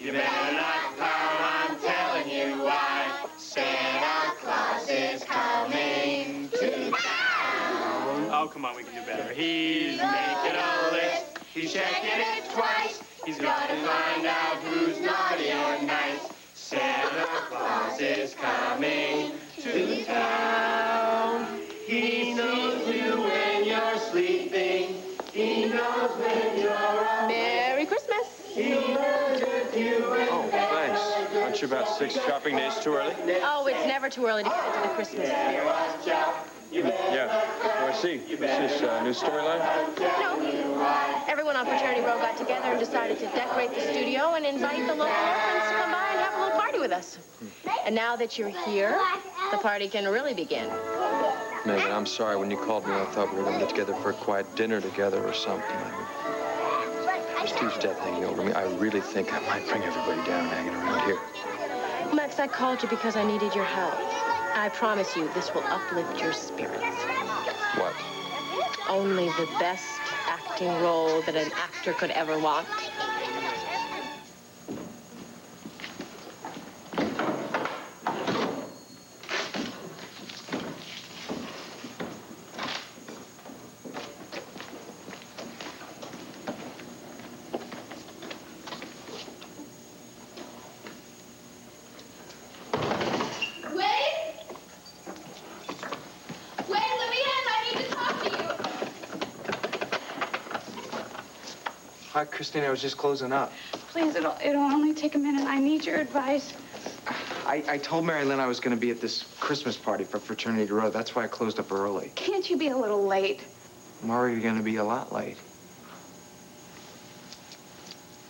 You better not come, I'm telling you why. Santa Claus is coming to town. Oh, come on, we can do better. He's making a list. He's checking it twice. He's got to find out who's naughty or nice. Santa Claus is coming to town. He knows you when you're sleeping. He knows when you're awake. Merry Christmas. He knows if you Oh, thanks. Aren't you about 6 shopping days too early? Oh, it's never too early to get into the Christmas spirit. Yeah. Oh, I see. Is this a new storyline? No. Everyone on Fraternity Row got together and decided to decorate the studio and invite the local orphans to come by and have a little party with us. And now that you're here, the party can really begin. Megan, I'm sorry. When you called me, I thought we were going to get together for a quiet dinner together or something. This dude's death hanging over me. I really think I might bring everybody down hanging around here. Max, I called you because I needed your help. I promise you this will uplift your spirits. What? Only the best acting role that an actor could ever want. Hi, Christine. I was just closing up. Please, it'll only take a minute. I need your advice. I told Mary Lynn I was going to be at this Christmas party for Fraternity Row. That's why I closed up early. Can't you be a little late? I'm already going to be a lot late.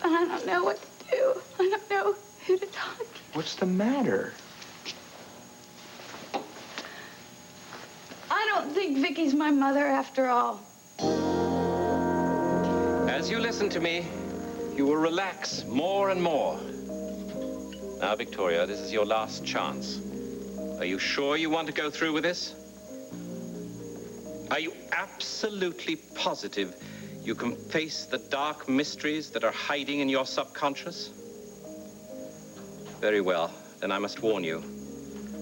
But I don't know what to do. I don't know who to talk to. What's the matter? I don't think Vicky's my mother after all. As you listen to me, you will relax more and more. Now, Victoria, this is your last chance. Are you sure you want to go through with this? Are you absolutely positive you can face the dark mysteries that are hiding in your subconscious? Very well, then I must warn you.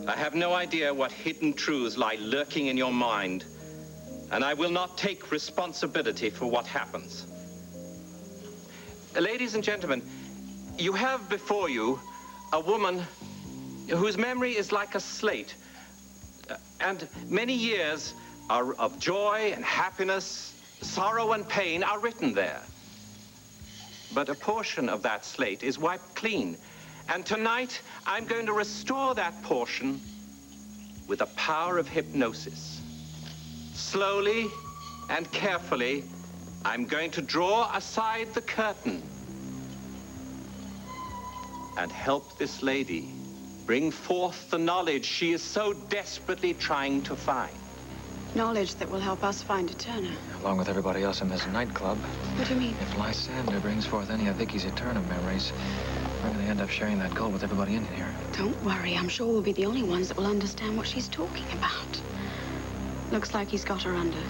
I have no idea what hidden truths lie lurking in your mind, and I will not take responsibility for what happens. Ladies and gentlemen, you have before you a woman whose memory is like a slate, and many years of joy and happiness, sorrow and pain are written there. But a portion of that slate is wiped clean, and tonight I'm going to restore that portion with the power of hypnosis. Slowly and carefully, I'm going to draw aside the curtain and help this lady bring forth the knowledge she is so desperately trying to find. Knowledge that will help us find a Turner. Along with everybody else in this nightclub. What do you mean? If Lysander brings forth any of Vicky's eternal memories, we're going to end up sharing that gold with everybody in here. Don't worry. I'm sure we'll be the only ones that will understand what she's talking about. Looks like he's got her under.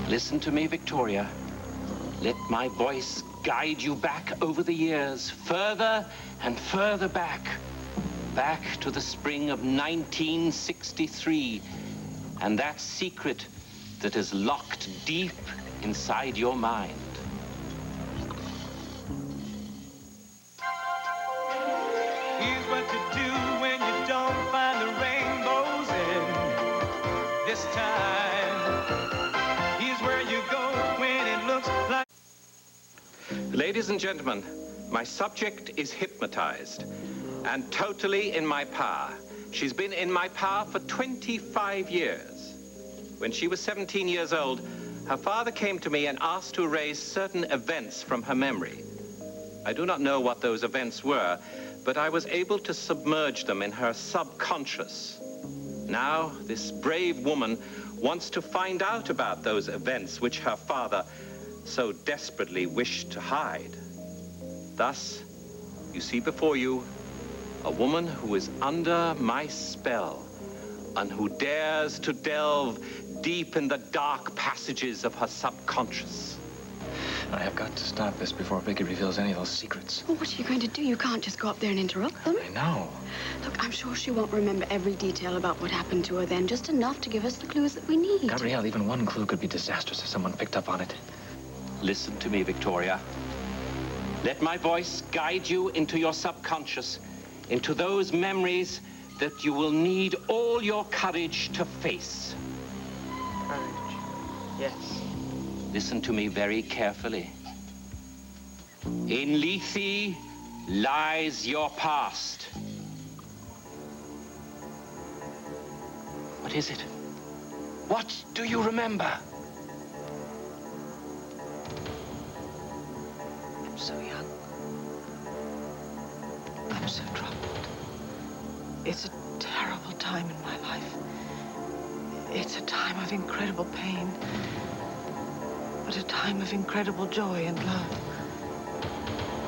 Listen to me, Victoria. Let my voice guide you back over the years, further and further back. Back to the spring of 1963, and that secret that is locked deep inside your mind. Here's what to do when you don't find the rainbows in this time. Here's where you go when it looks like... Ladies and gentlemen, my subject is hypnotized and totally in my power. She's been in my power for 25 years. When she was 17 years old, her father came to me and asked to erase certain events from her memory. I do not know what those events were, but I was able to submerge them in her subconscious. Now, this brave woman wants to find out about those events which her father so desperately wished to hide. Thus, you see before you a woman who is under my spell and who dares to delve deep in the dark passages of her subconscious. I have got to stop this before Vicky reveals any of those secrets. Well, what are you going to do? You can't just go up there and interrupt them. I know. Look, I'm sure she won't remember every detail about what happened to her then, just enough to give us the clues that we need. Gabrielle, even one clue could be disastrous if someone picked up on it. Listen to me, Victoria. Let my voice guide you into your subconscious, into those memories that you will need all your courage to face. Courage. Yes. Listen to me very carefully. In Lethe lies your past. What is it? What do you remember? I'm so young. I'm so troubled. It's a terrible time in my life. It's a time of incredible pain, but a time of incredible joy and love.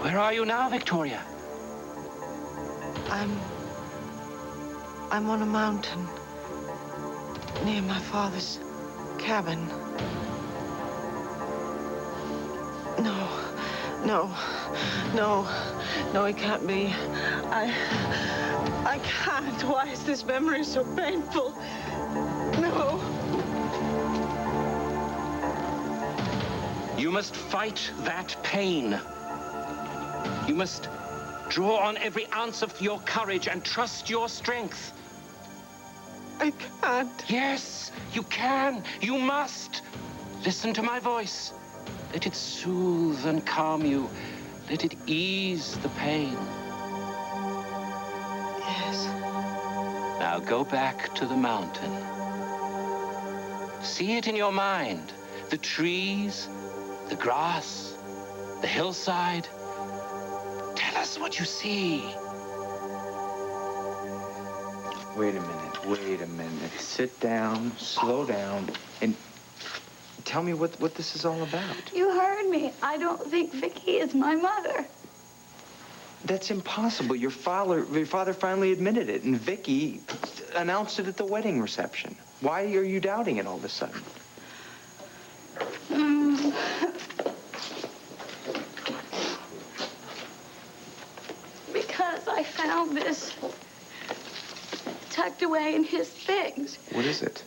Where are you now, Victoria? I'm on a mountain near my father's cabin. No, it can't be. I can't. Why is this memory so painful? No. You must fight that pain. You must draw on every ounce of your courage and trust your strength. I can't. Yes, you can. You must. Listen to my voice. Let it soothe and calm you. Let it ease the pain. Yes. Now go back to the mountain. See it in your mind. The trees, the grass, the hillside. Tell us what you see. Wait a minute. Sit down, slow down, and tell me what this is all about. You heard me. I don't think Vicky is my mother. That's impossible. Your father finally admitted it, and Vicky announced it at the wedding reception. Why are you doubting it all of a sudden? Because I found this tucked away in his things. What is it?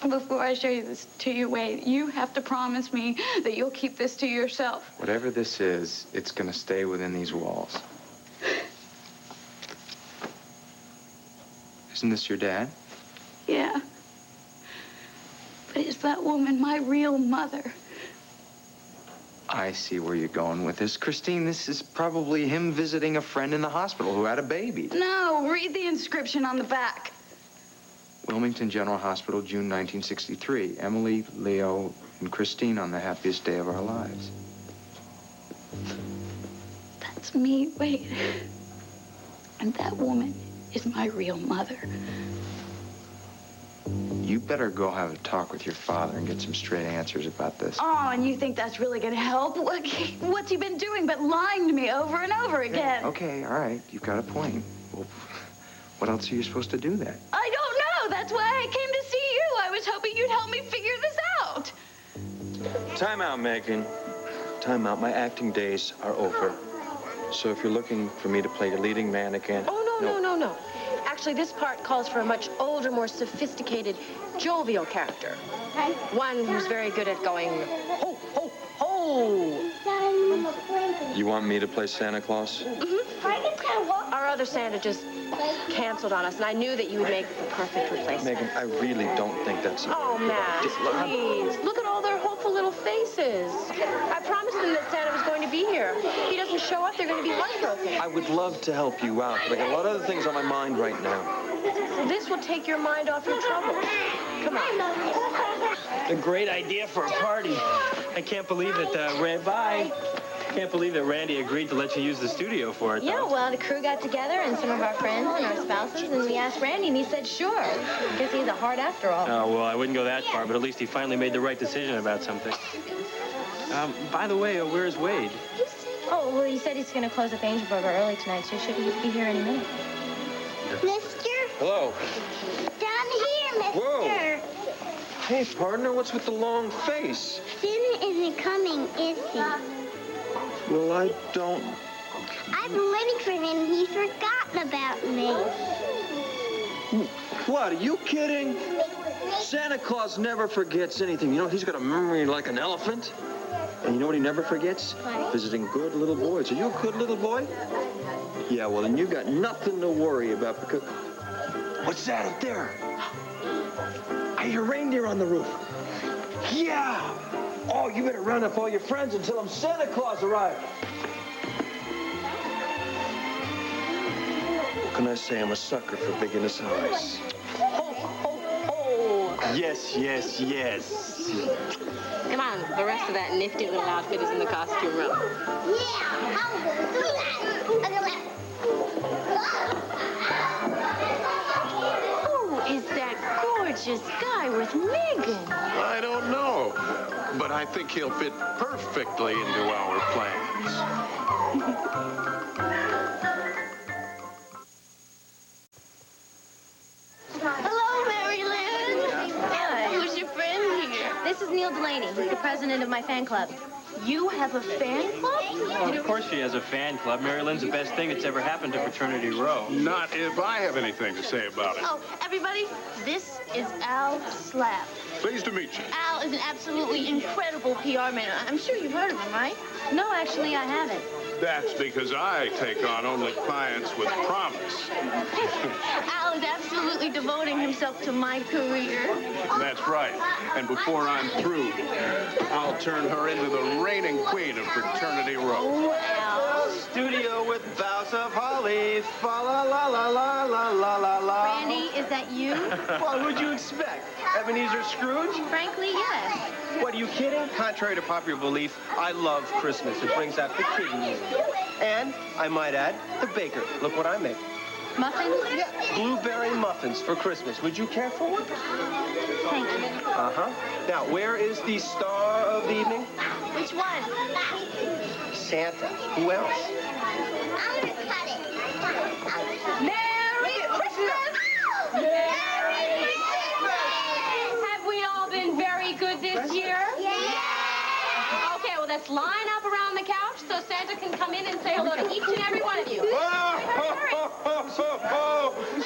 Before I show you this to you, Wade, you have to promise me that you'll keep this to yourself. Whatever this is, it's gonna stay within these walls. Isn't this your dad? Yeah. But is that woman my real mother? I see where you're going with this. Christine, this is probably him visiting a friend in the hospital who had a baby. No, read the inscription on the back. Wilmington General Hospital, June 1963. Emily, Leo, and Christine on the happiest day of our lives. That's me, Wade. And that woman is my real mother. You better go have a talk with your father and get some straight answers about this. Oh, and you think that's really gonna help? What's he been doing but lying to me over and over again? Okay, all right. You've got a point. Well, what else are you supposed to do then? I don't know. That's why I came to see you. I was hoping you'd help me figure this out. Time out, Megan. Time out. My acting days are over. So if you're looking for me to play your leading man again... Oh, no. Actually, this part calls for a much older, more sophisticated, jovial character. One who's very good at going, ho, ho, ho. You want me to play Santa Claus? Mm-hmm. Our other Santa just canceled on us, and I knew that you would make the perfect replacement. Megan, I really don't think that's... Oh, Matt, please. Look at all their hopeful little faces. I promised them that Santa was going to be here. If he doesn't show up, they're going to be heartbroken. I would love to help you out, but I got a lot of other things on my mind right now. Well, this will take your mind off your troubles. Come on. A great idea for a party. I can't believe it, Can't believe that Randy agreed to let you use the studio for it, though. Yeah, well, the crew got together and some of our friends and our spouses, and we asked Randy, and he said sure. Guess he's a heart after all. Oh, well, I wouldn't go that far, but at least he finally made the right decision about something. By the way, where's Wade? Oh, well, he said he's going to close up Angel Burger early tonight, so he should be here any minute. Hello. Down here, mister. Whoa. Hey, partner, what's with the long face? Santa isn't coming, is he? Well, I don't... I've been waiting for him. He's forgotten about me. What, are you kidding? Santa Claus never forgets anything. You know, he's got a memory like an elephant. And you know what he never forgets? What? Visiting good little boys. Are you a good little boy? Yeah, well, then you got nothing to worry about because... What's that up there? I hear reindeer on the roof. Yeah! Oh, you better round up all your friends and tell them Santa Claus arrived. What can I say? I'm a sucker for big innocent eyes. Ho, ho, ho. Yes, yes, yes. Come on, the rest of that nifty little outfit is in the costume room. Yeah, I'll do that. Who is that gorgeous guy with Megan? I don't know, but I think he'll fit perfectly into our plans. Hello, Mary Lynn. Hi. Who's your friend here? This is Neil Delaney. He's the president of my fan club. You have a fan club? Well, of course she has a fan club. Mary Lynn's the best thing that's ever happened to Fraternity Row. Not if I have anything to say about it. Oh, everybody, this is Al Slap. Pleased to meet you. Al is an absolutely incredible PR man. I'm sure you've heard of him, right? No, actually, I haven't. That's because I take on only clients with promise. Al is absolutely devoting himself to my career. That's right. And before I'm through, I'll turn her into the reigning queen of Fraternity Row. Oh, Al. Studio with boughs of holly. Fa la la la la la la la la. Randy, is that you? Well, who'd you expect? Ebenezer Scrooge? Frankly, yes. What, are you kidding? Contrary to popular belief, I love Christmas. It brings out the kid in you. And, I might add, the baker. Look what I make. Muffins? Blueberry muffins for Christmas. Would you care for one? Thank you. Uh-huh. Now, where is the star of the evening? Which one? Santa. Who else? I'm gonna cut it. Merry Christmas! Merry Christmas! Have we all been very good this year? Yeah! Okay, well, let's line up around the couch so Santa can come in and say hello to each and every one of you.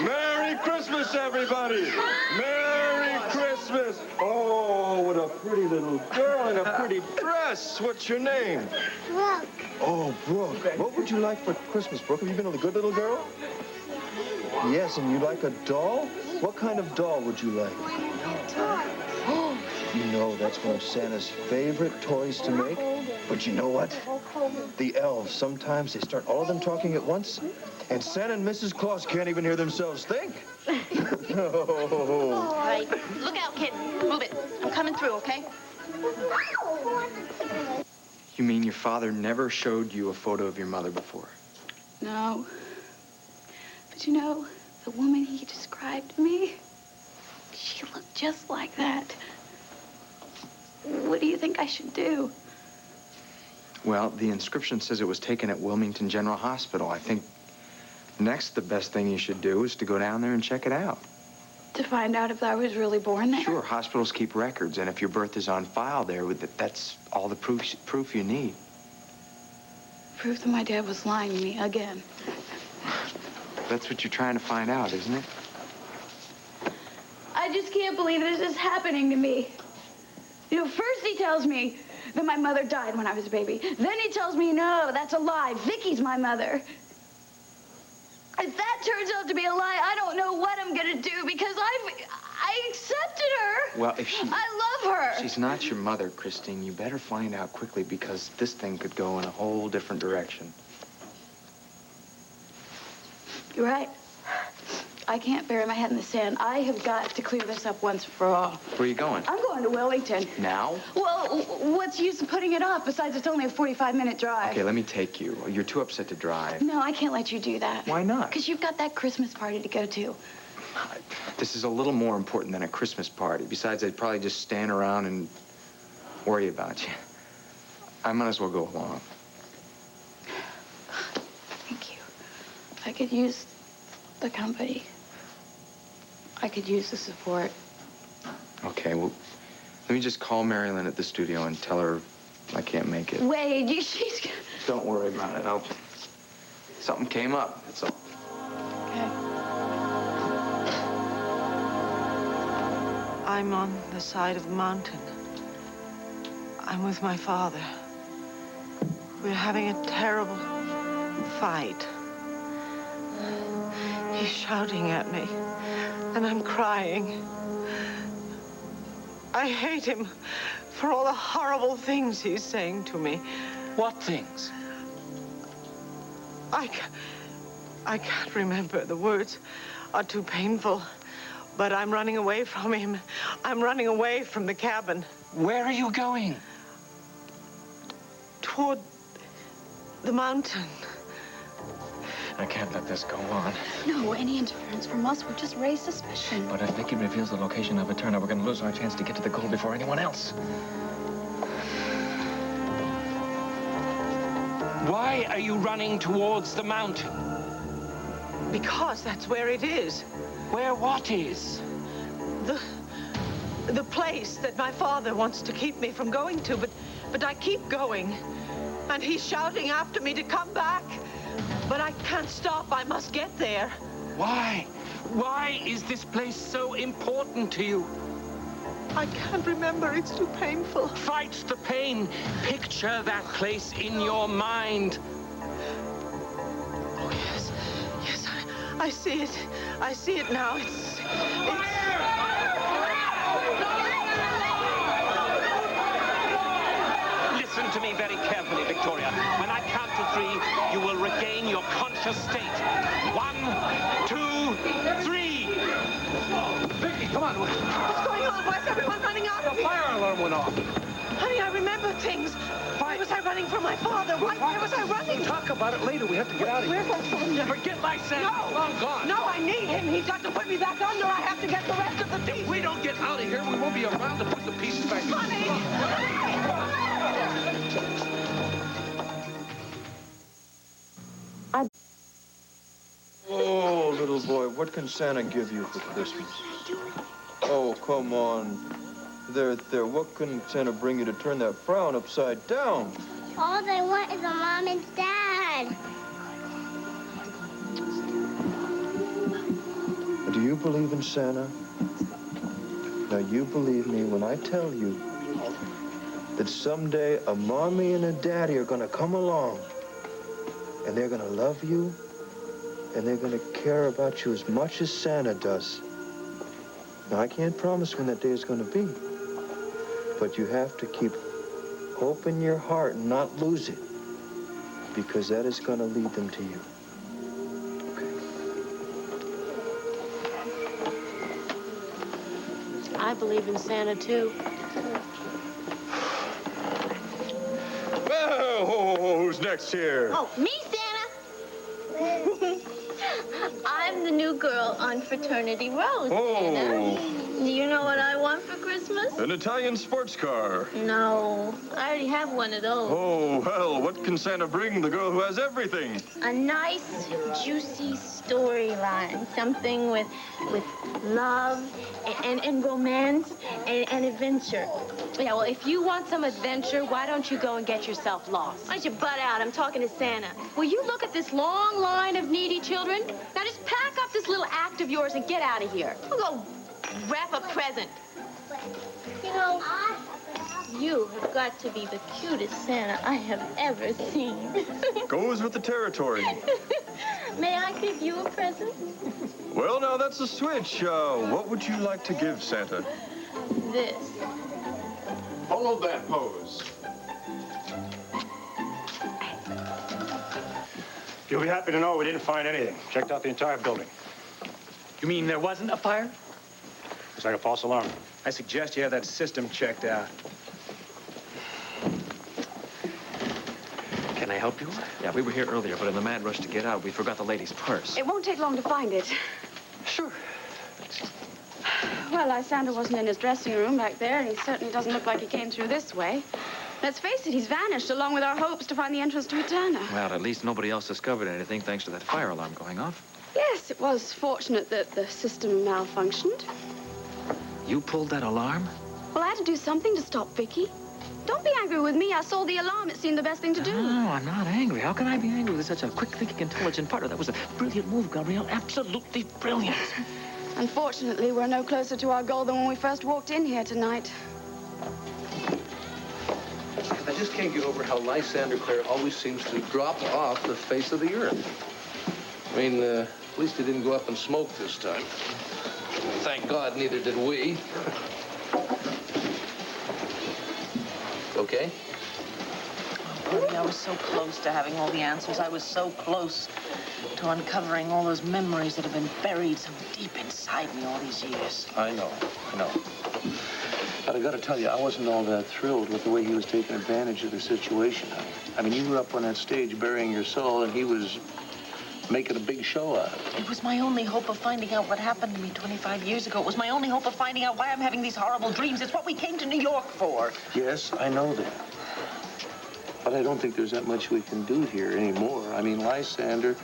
Merry Christmas, everybody! Merry Christmas! Oh, what a pretty little girl in a pretty dress. What's your name? Look. Oh, Brooke. What would you like for Christmas, Brooke? Have you been a good little girl? Yes, and you like a doll? What kind of doll would you like? You know, that's one of Santa's favorite toys to make. But you know what? The elves, sometimes they start all of them talking at once, and Santa and Mrs. Claus can't even hear themselves think. All right. Look out, kid. Move it. I'm coming through, okay? You mean your father never showed you a photo of your mother before? No. But you know, the woman he described to me, she looked just like that. What do you think I should do? Well, the inscription says it was taken at Wilmington General Hospital. I think next the best thing you should do is to go down there and check it out. To find out if I was really born there? Sure, hospitals keep records, and if your birth is on file there, that's all the proof you need. Proof that my dad was lying to me again. That's what you're trying to find out, isn't it? I just can't believe this is happening to me. You know, first he tells me that my mother died when I was a baby. Then he tells me, no, that's a lie. Vicky's my mother. If that turns out to be a lie, I don't know what I'm gonna do because I accepted her. Well, if she... I love her. She's not your mother, Christine. You better find out quickly because this thing could go in a whole different direction. You're right. I can't bury my head in the sand. I have got to clear this up once for all. Where are you going? I'm going to Wilmington. Now? Well, what's the use of putting it off? Besides, it's only a 45-minute drive. Okay, let me take you. You're too upset to drive. No, I can't let you do that. Why not? Because you've got that Christmas party to go to. This is a little more important than a Christmas party. Besides, I'd probably just stand around and worry about you. I might as well go along. Thank you. I could use the company. I could use the support. Okay, well, Let me just call Marilyn at the studio and tell her I can't make it. Wait, she's... Don't worry about it. Something came up, that's all. Okay. I'm on the side of the mountain. I'm with my father. We're having a terrible fight. He's shouting at me, and I'm crying. I hate him for all the horrible things he's saying to me. What things? I can't remember. The words are too painful. But I'm running away from him. I'm running away from the cabin. Where are you going? Toward the mountain. I can't let this go on. No, any interference from us would just raise suspicion. But if Vicky reveals the location of Eterna, we're going to lose our chance to get to the goal before anyone else. Why are you running towards the mountain? Because that's where it is. Where what is? The place that my father wants to keep me from going to, but I keep going. And he's shouting after me to come back. But I can't stop. I must get there. Why? Why is this place so important to you? I can't remember. It's too painful. Fight the pain. Picture that place in your mind. Oh, yes. Yes, I see it. I see it now. It's... Listen to me very carefully, Victoria. When I count to 3, you will regain your conscious state. 1, 2, 3. Vicky, come on. What's going on? Why is everyone running out? The fire alarm went off. Honey, I remember things. Why was I running from my father? Where was I running? We'll talk about it later. We have to get out of here. Where's Lysander? Forget Lysander. No. Long gone. No, I need him. He's got to put me back under. I have to get the rest of the pieces. If we don't get out of here, we won't be around to put the pieces back together. Oh, little boy, what can Santa give you for Christmas? Oh, come on. There. What can Santa bring you to turn that frown upside down? All they want is a mom and dad. Do you believe in Santa? Now, you believe me when I tell you that someday a mommy and a daddy are gonna come along, and they're gonna love you, and they're gonna care about you as much as Santa does. Now, I can't promise when that day is gonna be, but you have to keep hope in your heart and not lose it, because that is gonna lead them to you. I believe in Santa, too. Well, who's next here? Oh, me, Santa. I'm the new girl on Fraternity Row, Santa. Do you know what I want for Christmas? An Italian sports car. No, I already have one of those. Oh, well, what can Santa bring the girl who has everything? A nice, juicy storyline. Something with love and romance and adventure. Yeah, well, if you want some adventure, why don't you go and get yourself lost? Why don't you butt out? I'm talking to Santa. Will you look at this long line of needy children? Now just pack up this little act of yours and get out of here. We'll go wrap a present. You know, you have got to be the cutest Santa I have ever seen. Goes with the territory. May I give you a present? Well, now, that's a switch. What would you like to give Santa? This. Hold that pose. You'll be happy to know we didn't find anything. Checked out the entire building. You mean there wasn't a fire? It's like a false alarm. I suggest you have that system checked out. Can I help you? Yeah, we were here earlier, but in the mad rush to get out, we forgot the lady's purse. It won't take long to find it. Sure. Well, Lysander wasn't in his dressing room back there, and he certainly doesn't look like he came through this way. Let's face it, he's vanished, along with our hopes to find the entrance to Eterna. Well, at least nobody else discovered anything thanks to that fire alarm going off. Yes, it was fortunate that the system malfunctioned. You pulled that alarm? Well, I had to do something to stop Vicky. Don't be angry with me. I sold the alarm. It seemed the best thing to do. No, I'm not angry. How can I be angry with such a quick-thinking, intelligent partner? That was a brilliant move, Gabrielle. Absolutely brilliant. Unfortunately, we're no closer to our goal than when we first walked in here tonight. I just can't get over how Lysander Clare always seems to drop off the face of the earth. I mean, at least he didn't go up in smoke this time. Thank God, neither did we. Okay? Bernie, I was so close to having all the answers. I was so close to uncovering all those memories that have been buried so deep inside me all these years. I know. But I gotta tell you, I wasn't all that thrilled with the way he was taking advantage of the situation. I mean, you were up on that stage burying your soul, and he was making a big show out of it. It was my only hope of finding out what happened to me 25 years ago. It was my only hope of finding out why I'm having these horrible dreams. It's what we came to New York for. Yes, I know that. But I don't think there's that much we can do here anymore. I mean, Lysander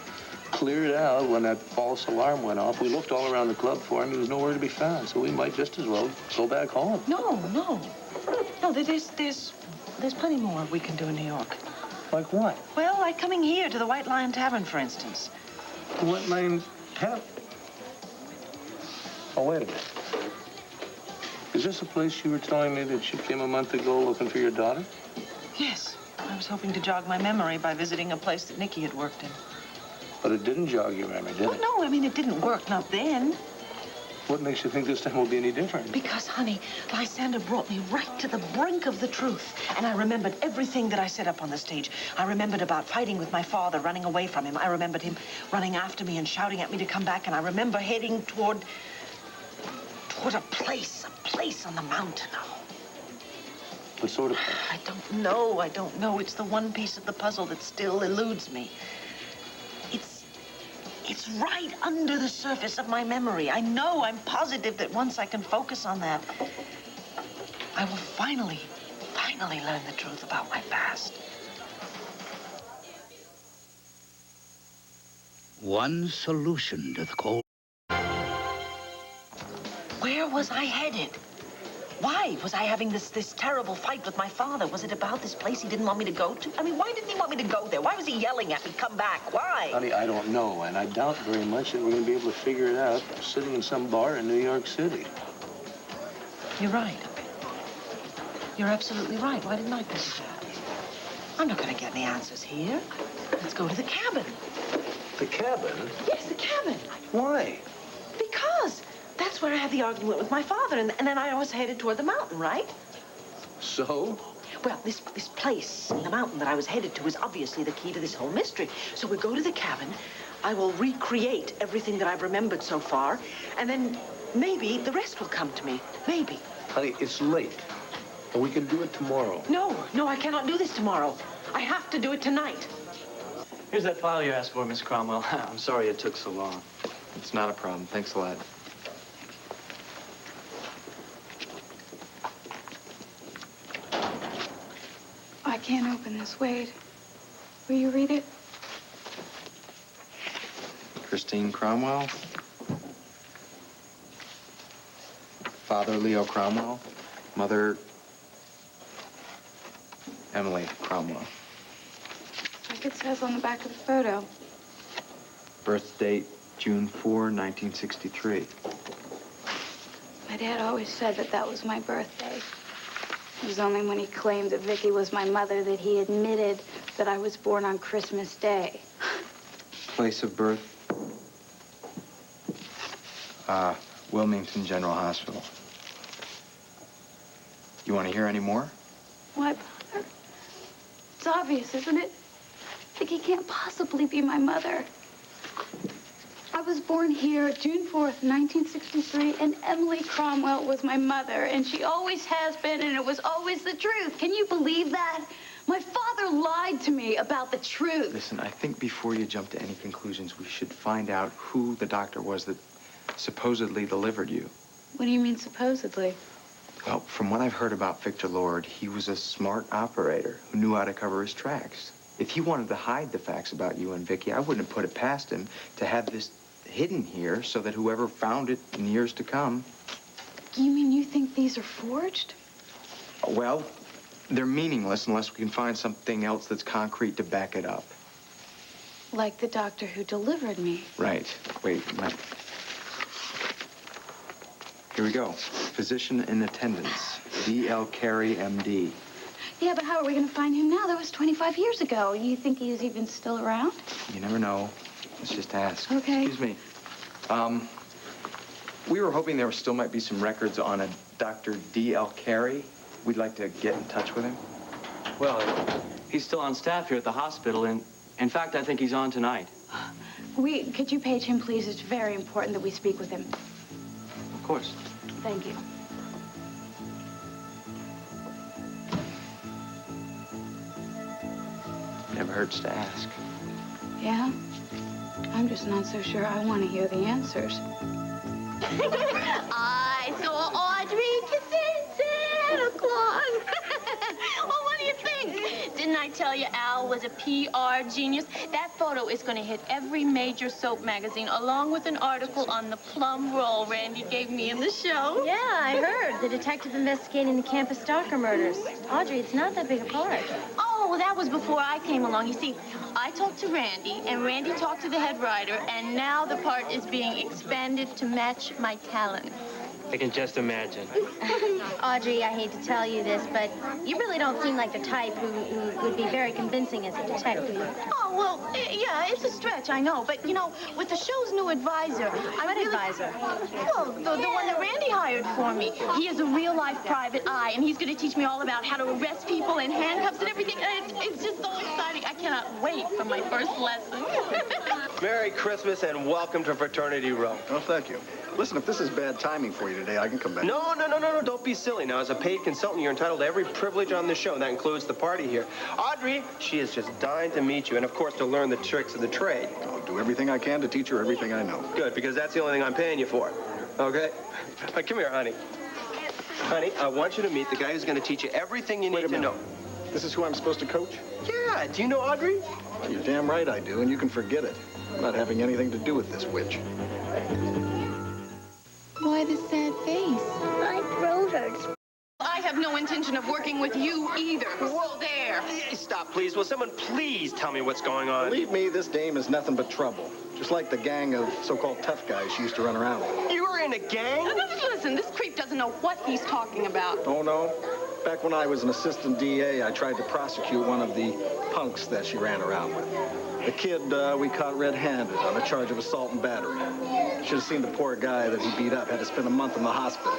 cleared out when that false alarm went off. We looked all around the club for him. He was nowhere to be found. So we might just as well go back home. No, there's plenty more we can do in New York. Like what? Well, like coming here to the White Lion Tavern, for instance. The White Lion Tavern? Oh, wait a minute. Is this the place you were telling me that you came a month ago looking for your daughter? Yes. I was hoping to jog my memory by visiting a place that Nicky had worked in. But it didn't jog your memory, did it? No, I mean, it didn't work, not then. What makes you think this time will be any different? Because, honey, Lysander brought me right to the brink of the truth. And I remembered everything that I said up on the stage. I remembered about fighting with my father, running away from him. I remembered him running after me and shouting at me to come back. And I remember heading toward a place on the mountain. Oh. What sort of place? I don't know. It's the one piece of the puzzle that still eludes me. It's right under the surface of my memory. I know, I'm positive that once I can focus on that, I will finally learn the truth about my past. One solution to the cold. Where was I headed? Why was I having this terrible fight with my father? Was it about this place he didn't want me to go to? I mean, why didn't he want me to go there? Why was he yelling at me, come back? Why? Honey, I don't know, and I doubt very much that we're going to be able to figure it out sitting in some bar in New York City. You're right. You're absolutely right. Why didn't I think of that? I'm not going to get any answers here. Let's go to the cabin. The cabin? Yes, the cabin. Why? Because that's where I had the argument with my father, and then I was headed toward the mountain, right? So? Well, this place in the mountain that I was headed to is obviously the key to this whole mystery. So we go to the cabin. I will recreate everything that I've remembered so far, and then maybe the rest will come to me. Maybe. Honey, it's late. And we can do it tomorrow. No, I cannot do this tomorrow. I have to do it tonight. Here's that file you asked for, Miss Cromwell. I'm sorry it took so long. It's not a problem. Thanks a lot. I can't open this. Wade, will you read it? Christine Cromwell. Father Leo Cromwell. Mother Emily Cromwell. Like it says on the back of the photo. Birth date June 4, 1963. My dad always said that was my birthday. It was only when he claimed that Vicky was my mother that he admitted that I was born on Christmas Day. Place of birth? Wilmington General Hospital. You want to hear any more? Why bother? It's obvious, isn't it? Vicky can't possibly be my mother. I was born here June 4th, 1963, and Emily Cromwell was my mother, and she always has been, and it was always the truth. Can you believe that? My father lied to me about the truth. Listen, I think before you jump to any conclusions, we should find out who the doctor was that supposedly delivered you. What do you mean, supposedly? Well, from what I've heard about Victor Lord, he was a smart operator who knew how to cover his tracks. If he wanted to hide the facts about you and Vicky, I wouldn't have put it past him to have this hidden here so that whoever found it in years to come You mean you think these are forged? Well, they're meaningless unless we can find something else that's concrete to back it up. Like the doctor who delivered me. Right. Wait, here we go. Physician in attendance, D.L. Carey, M.D. Yeah, but how are we going to find him now? That was 25 years ago. You think he's even still around? You never know. Let's just ask. Okay. Excuse me. We were hoping there still might be some records on a Dr. D.L. Carey. We'd like to get in touch with him. Well, he's still on staff here at the hospital, and in fact, I think he's on tonight. Could you page him, please? It's very important that we speak with him. Of course. Thank you. Never hurts to ask. Yeah? I'm just not so sure I want to hear the answers. I saw Audrey kissing Santa Claus. Well, what do you think? Didn't I tell you Al was a PR genius? That photo is going to hit every major soap magazine, along with an article on the plum roll Randy gave me in the show. Yeah, I heard. The detective investigating the campus stalker murders. Audrey, it's not that big a part. Oh, that was before I came along. You see, I talked to Randy, and Randy talked to the head writer, and now the part is being expanded to match my talent. I can just imagine. Audrey, I hate to tell you this, but you really don't seem like the type who would be very convincing as a detective. Oh, well, yeah, it's a stretch, I know. But, you know, with the show's new advisor... What advisor? Well, the one that Randy hired for me. He is a real-life private eye, and he's going to teach me all about how to arrest people in handcuffs and everything. And it's just so exciting. I cannot wait for my first lesson. Merry Christmas and welcome to Fraternity Row. Oh, thank you. Listen, if this is bad timing for you today, I can come back. No, don't be silly. Now, as a paid consultant, you're entitled to every privilege on the show, and that includes the party here. Audrey, she is just dying to meet you, and of course, to learn the tricks of the trade. I'll do everything I can to teach her everything I know. Good, because that's the only thing I'm paying you for. Okay? Come here, honey. Honey, I want you to meet the guy who's going to teach you everything you need to know. This is who I'm supposed to coach? Yeah, do you know Audrey? Well, you're damn right I do, and you can forget it. I'm not having anything to do with this witch. Why the sad face? My throat hurts. I have no intention of working with you either. So there. Stop, please. Will someone please tell me what's going on? Believe me, this dame is nothing but trouble. Just like the gang of so-called tough guys she used to run around with. You were in a gang? Listen, this creep doesn't know what he's talking about. Oh, no? Back when I was an assistant DA, I tried to prosecute one of the punks that she ran around with. The kid we caught red-handed on a charge of assault and battery. Should have seen the poor guy that he beat up. Had to spend a month in the hospital.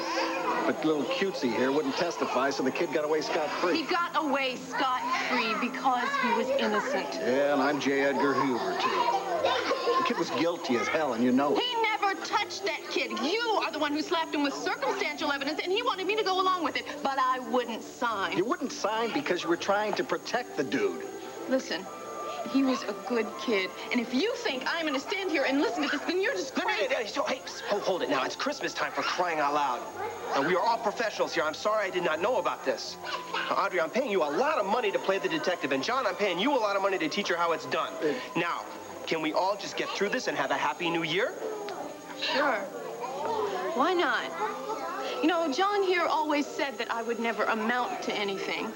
But little cutesy here wouldn't testify, so the kid got away scot-free. He got away scot-free because he was innocent. Yeah, and I'm J. Edgar Hoover, too. The kid was guilty as hell, and you know it. He never touched that kid. You are the one who slapped him with circumstantial evidence, and he wanted me to go along with it, but I wouldn't sign. You wouldn't sign because you were trying to protect the dude. Listen, he was a good kid, and if you think I'm going to stand here and listen to this, then you're just crazy. Hey, hold it now. It's Christmas time, for crying out loud. Now, we are all professionals here. I'm sorry I did not know about this. Now, Audrey, I'm paying you a lot of money to play the detective, and John, I'm paying you a lot of money to teach her how it's done. Now, can we all just get through this and have a happy new year? Sure. Why not? You know, John here always said that I would never amount to anything.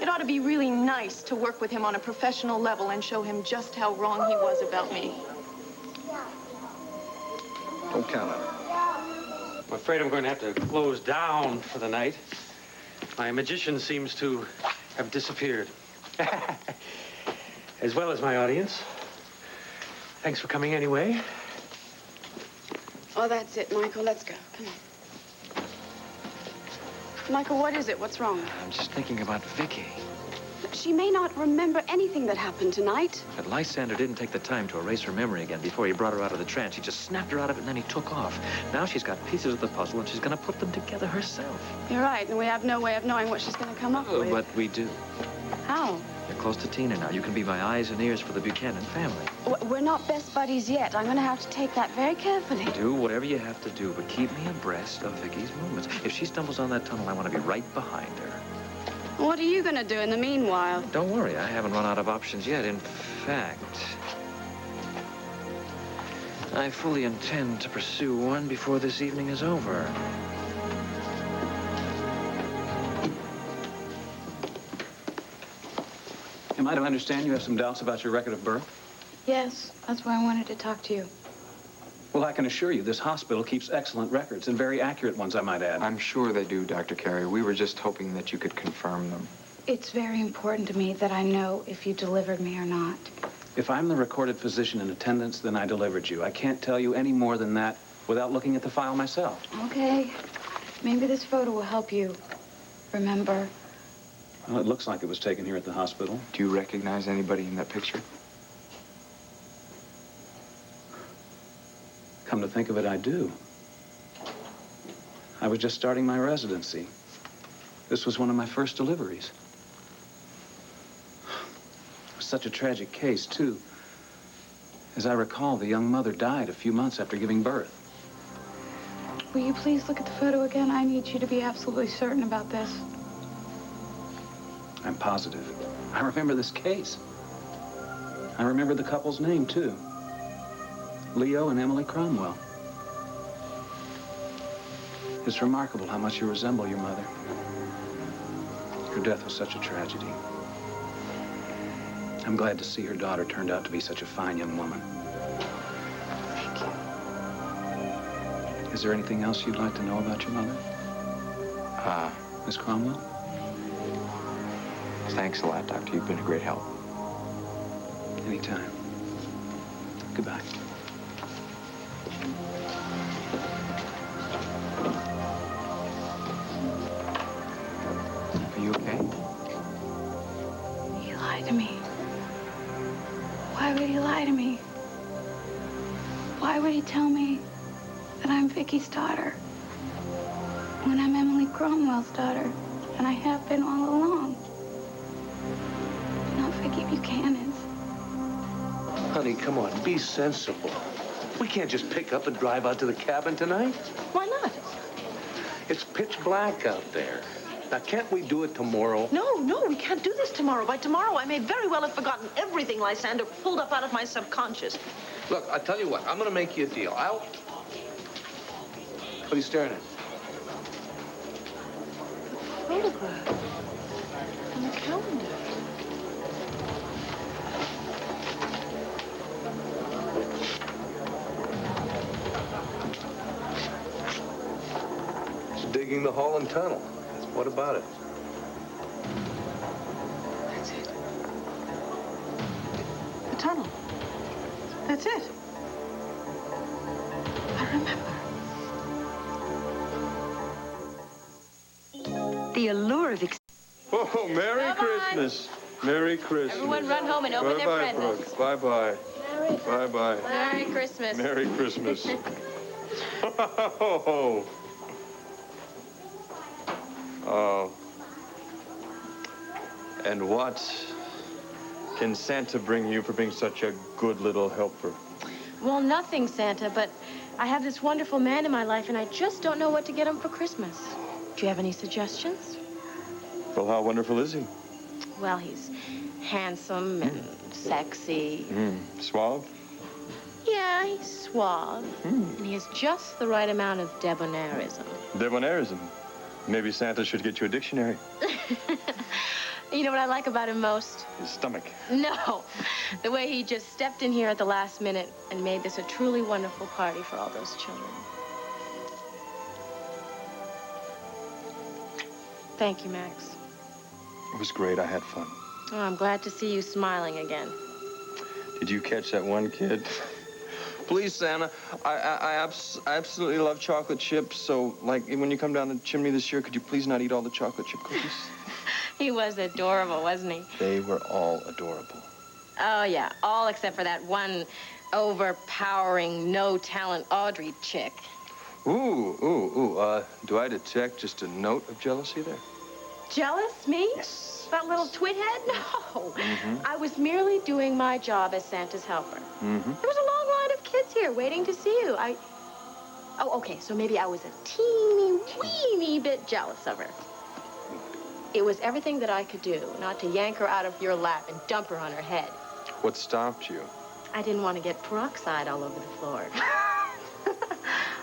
It ought to be really nice to work with him on a professional level and show him just how wrong he was about me. Don't count on it. I'm afraid I'm going to have to close down for the night. My magician seems to have disappeared. As well as my audience. Thanks for coming anyway. Oh, that's it, Michael. Let's go. Come on. Michael, what is it? What's wrong? I'm just thinking about Vicky. She may not remember anything that happened tonight. But Lysander didn't take the time to erase her memory again before he brought her out of the trance. He just snapped her out of it, and then he took off. Now she's got pieces of the puzzle, and she's going to put them together herself. You're right, and we have no way of knowing what she's going to come up with. But we do. How? You're close to Tina now. You can be my eyes and ears for the Buchanan family. We're not best buddies yet. I'm going to have to take that very carefully. Do whatever you have to do, but keep me abreast of Vicky's movements. If she stumbles on that tunnel, I want to be right behind her. What are you going to do in the meanwhile? Don't worry, I haven't run out of options yet. In fact, I fully intend to pursue one before this evening is over. Am I to understand you have some doubts about your record of birth? Yes, that's why I wanted to talk to you. Well, I can assure you this hospital keeps excellent records, and very accurate ones, I might add. I'm sure they do, Dr. Carey. We were just hoping that you could confirm them. It's very important to me that I know if you delivered me or not. If I'm the recorded physician in attendance, then I delivered you. I can't tell you any more than that without looking at the file myself. Okay. Maybe this photo will help you remember. Well, it looks like it was taken here at the hospital. Do you recognize anybody in that picture? Come to think of it, I do. I was just starting my residency. This was one of my first deliveries. It was such a tragic case, too. As I recall, the young mother died a few months after giving birth. Will you please look at the photo again? I need you to be absolutely certain about this. I'm positive. I remember this case. I remember the couple's name, too. Leo and Emily Cromwell. It's remarkable how much you resemble your mother. Her death was such a tragedy. I'm glad to see her daughter turned out to be such a fine young woman. Thank you. Is there anything else you'd like to know about your mother? Miss Cromwell? Thanks a lot, Doctor. You've been a great help. Anytime. Goodbye. Are you okay? He lied to me. Why would he lie to me? Why would he tell me that I'm Vicky's daughter when I'm Emily Cromwell's daughter, and I have been all along? Not Vicky Buchanan's. Honey, come on, be sensible. We can't just pick up and drive out to the cabin tonight. Why not? It's pitch black out there. Now, can't we do it tomorrow? No, we can't do this tomorrow. By tomorrow, I may very well have forgotten everything Lysander pulled up out of my subconscious. Look, I'll tell you what. I'm going to make you a deal. What are you staring at? Photograph on the calendar. It's digging the Holland Tunnel. What about it? That's it. The tunnel. That's it. I remember. The allure of Oh, Merry Christmas. Merry Christmas. Everyone run home and open their Bye-bye, presents. Brooke. Bye-bye. Bye-bye. Merry Christmas. Merry Christmas. Oh. Oh. And what can Santa bring you for being such a good little helper? Well, nothing, Santa, but I have this wonderful man in my life, and I just don't know what to get him for Christmas. Do you have any suggestions? Well, how wonderful is he? Well, he's handsome and sexy. Suave? Yeah, he's suave. And he has just the right amount of debonairism. Debonairism. Maybe Santa should get you a dictionary. You know what I like about him most? His stomach. No. The way he just stepped in here at the last minute and made this a truly wonderful party for all those children. Thank you, Max. It was great. I had fun. Oh, I'm glad to see you smiling again. Did you catch that one kid? Please, Santa, I absolutely love chocolate chips, so, like, when you come down the chimney this year, could you please not eat all the chocolate chip cookies? He was adorable, wasn't he? They were all adorable. Oh, yeah, all except for that one overpowering, no-talent Audrey chick. Do I detect just a note of jealousy there? Jealous, me? Yes. That little twit-head? No. I was merely doing my job as Santa's helper. There was a long line of kids here waiting to see you. Oh, okay, so maybe I was a teeny, weeny bit jealous of her. It was everything that I could do not to yank her out of your lap and dump her on her head. What stopped you? I didn't want to get peroxide all over the floor.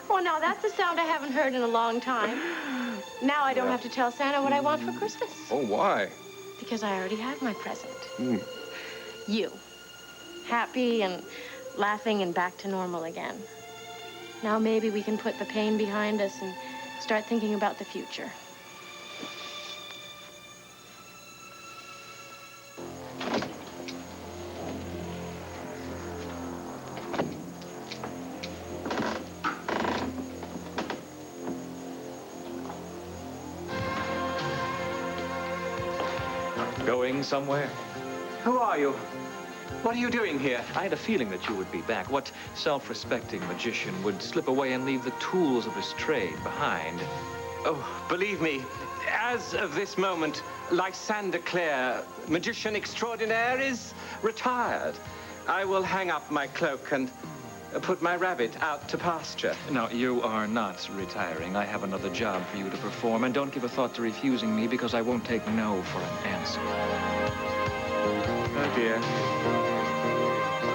Well, now that's a sound I haven't heard in a long time. Now I don't have to tell Santa what I want for Christmas. Oh, why? Because I already have my present. you. Happy and laughing and back to normal again. Now maybe we can put the pain behind us and start thinking about the future. Going somewhere? Who are you? What are you doing here? I had a feeling that you would be back. What self-respecting magician would slip away and leave the tools of his trade behind? Oh, believe me, as of this moment, Lysander Clare, magician extraordinaire, is retired. I will hang up my cloak and put my rabbit out to pasture. No, you are not retiring. I have another job for you to perform, and don't give a thought to refusing me because I won't take no for an answer. Oh, dear.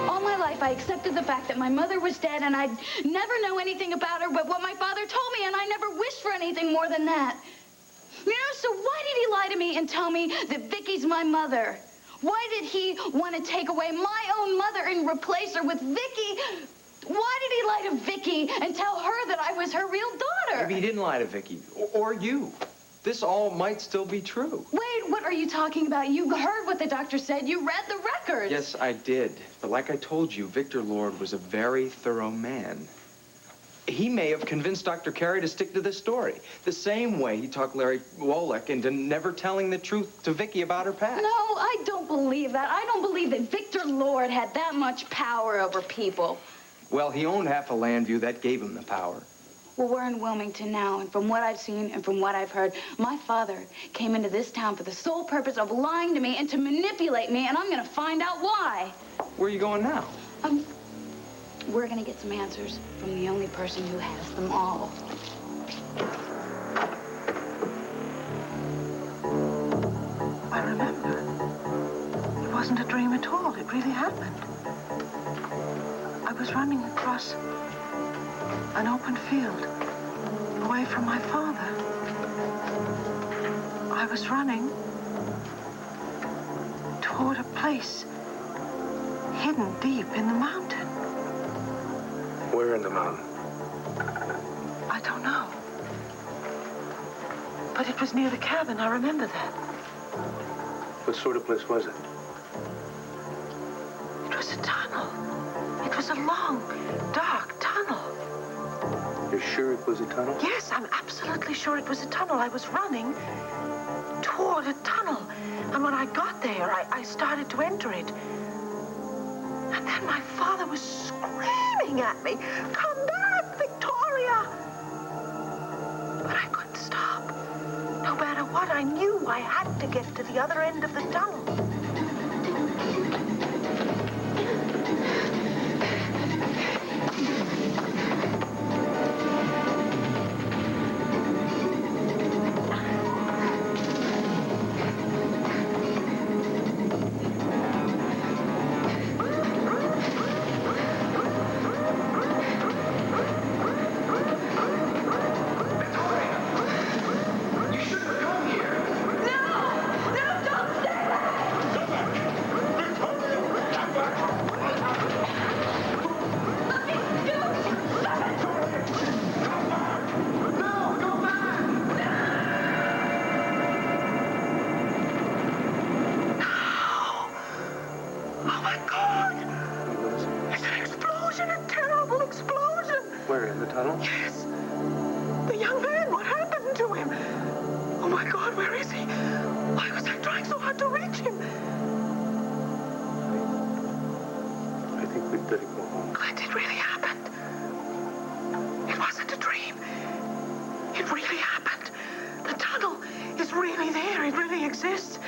All my life, I accepted the fact that my mother was dead, and I'd never know anything about her but what my father told me, and I never wished for anything more than that. You know, so why did he lie to me and tell me that Vicky's my mother? Why did he want to take away my own mother and replace her with Vicky? Why did he lie to Vicky and tell her that I was her real daughter? Maybe he didn't lie to Vicky, or you. This all might still be true. Wait, what are you talking about? You heard what the doctor said. You read the records. Yes, I did. But like I told you, Victor Lord was a very thorough man. He may have convinced Dr. Carey to stick to this story, the same way he talked Larry Woloch into never telling the truth to Vicky about her past. No, I don't believe that. I don't believe that Victor Lord had that much power over people. Well, he owned half of Landview. That gave him the power. Well, we're in Wilmington now, and from what I've seen and from what I've heard, my father came into this town for the sole purpose of lying to me and to manipulate me, and I'm going to find out why. Where are you going now? We're going to get some answers from the only person who has them all. I remember. It wasn't a dream at all. It really happened. I was running across an open field, away from my father. I was running toward a place hidden deep in the mountain. Where in the mountain? I don't know. But it was near the cabin. I remember that. What sort of place was it? It was a tunnel. It was a long, dark tunnel. You're sure it was a tunnel? Yes, I'm absolutely sure it was a tunnel. I was running toward a tunnel. And when I got there, I started to enter it. And then my father was screaming at me, "Come back, Victoria!" But I couldn't stop. No matter what, I knew I had to get to the other end of the tunnel. Where, in the tunnel? Yes. The young man, what happened to him? Oh, my God, where is he? Why was I trying so hard to reach him? I think we'd better go home. Clint, it really happened. It wasn't a dream. It really happened. The tunnel is really there. It really exists.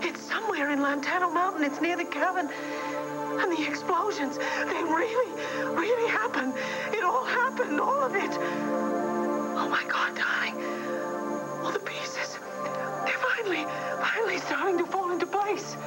It's somewhere in Lantano Mountain. It's near the cabin. And the explosions, they really happened. It all happened, all of it. Oh, my God, darling. All the pieces, they're finally starting to fall into place.